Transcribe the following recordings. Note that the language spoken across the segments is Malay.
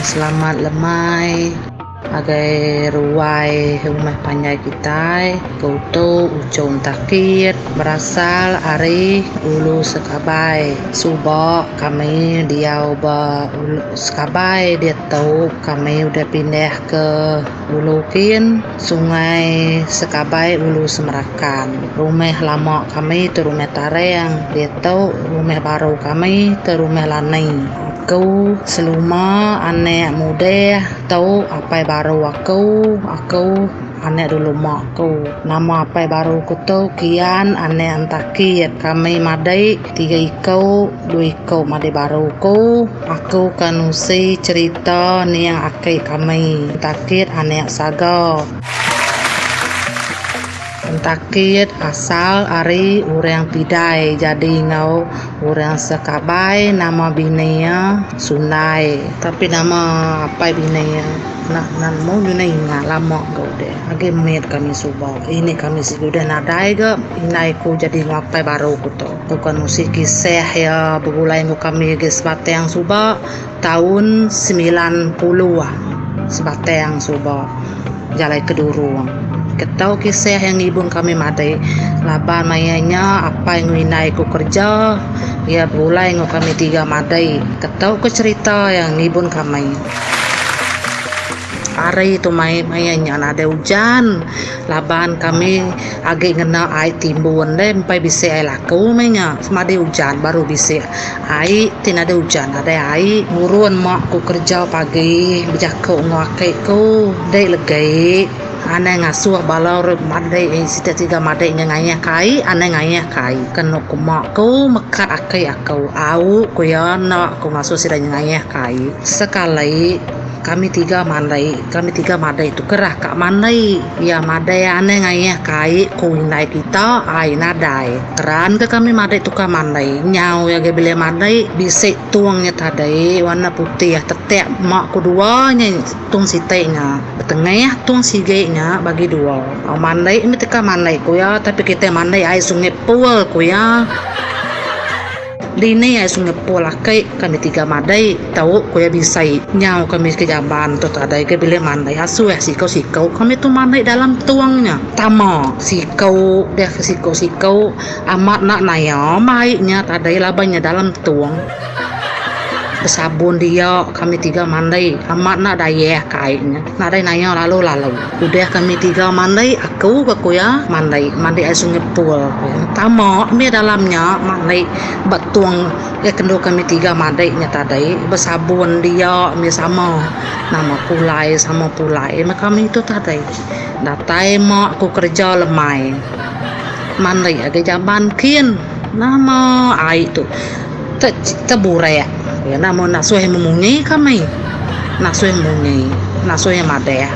selamat lemai agai ruai rumah panjai kita kutu ujung takir berasal dari ulu Sekabai subak kami dia ubah Sekabai dia tahu kami udah pindah ke Ulukin sungai Sekabai ulu Semerakan rumah lama kami itu rumah Tareng dia tahu rumah baru kami itu rumah Lanai. Aku seluma anak muda tahu apa baru aku anak dulu mak aku nama apa baru aku tahu kian anak antakir kami madai 3 ikau 2 ikau madai baru aku kan usi cerita ni yang akai kami antakir anak saga Takir asal ari orang Pidai jadi ngau orang Sekabai nama binaya Sunai tapi nama apa binaya nak mau dunai ingat lama kau deh age met kami subak ini kami sudah nadai ke inai ku jadi ngapai baru ku to bukan musik kisah ya begulai ku kami ge sebatang subak tahun 90-an sebatang subak jalai keduru ketau kisah yang ibu kami madai laban mayanya apa yang winai ku kerja ya mulai ngo kami 3 madai ketau ke cerita yang ibu kami hari itu mayanya ada hujan laban kami agak ngena air timbun deh sampai bisa air laku mayanya semade hujan baru bisa air tidak ada hujan ada air murun mak ku kerja pagi berjaku ngakai ku dek legai ane ngasuh balau madai sita 3 madai ngayah kai ane ngayah kai kena kumak ku mekat akai aku au ku ya nak ku ngasuh sida ngayah kai sekali kami 3 madai itu kerah kak madai ya madai ane ngayah kai ku inai kita ai nadai keran ke kami madai tu ka madai nyau ya ge bele madai bisik tuangnya tadai warna putih ya tetek mak ku duanya tung sitenya betengah tuang sigenya bagi 2 mandai ini teka mandai ku ya tapi kita mandai ai sungai pul ku ya Dini ai sungai pul akai kami 3 mandai tahu ku ya bisa nyau kami ke jamban tu ada ke bila mandai asu ya sikau kami tu mandai dalam tuangnya tama sikau dia sikau amat nak naya maiknya tadai labanya dalam tuang sabun dia kami 3 mandai amat nak daya kainnya nadai nanya lalu udah kami 3 mandai aku ya mandai air sungai pul tama mi dalamnya mandai batuang ya kendo kami 3 mandai nya tadai bersabun dia mi sama nama pulai kami itu tadai datai mak aku kerja lemai mandai ada jamban kian nama air tu terburek ya namun nasuh memungi kami nasuh madai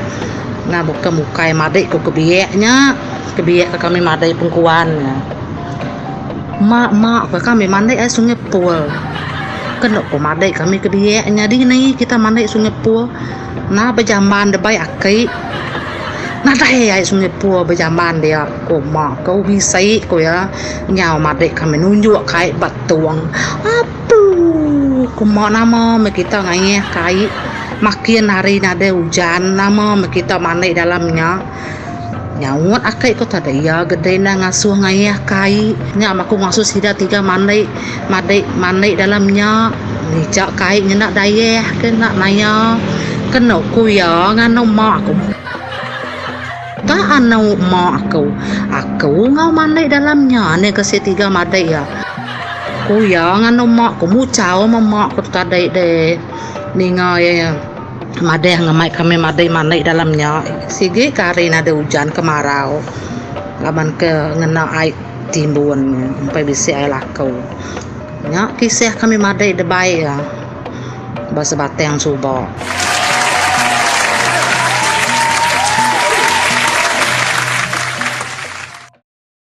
nah bukan mukai madai ku kebiaknya ke kami madai pengkuannya mak ke kami madai ai sungai pul kena ku madai kami kebiaknya di ni kita madai sungai pul nah berjamban debai akai nah dah ai sungai pul berjamban dia ku mak kau bisa ku ya nyau madai kami nunjuk kai batuang kumak nama kita ngayah kai makin hari nada hujan nama kita mandai dalamnya nyawat akai ko tada ya gede na ngasuh ngayah kai nya aku ngasuh sida 3 mandai dalamnya nijak kai nak dayeh kena naya kena ku ya ngano mak aku tak anau mak aku ngau mandai dalamnya ne ke 3 mandai ya ku ya ngano mak ku mucau mak ku tadai de ninga ya madai ngamai kami madai dalamnya sige kari ada hujan kemarau laban ke ngena air timbun sampai bisa air lakau nya kisah kami madai debai ya bahasa batang subak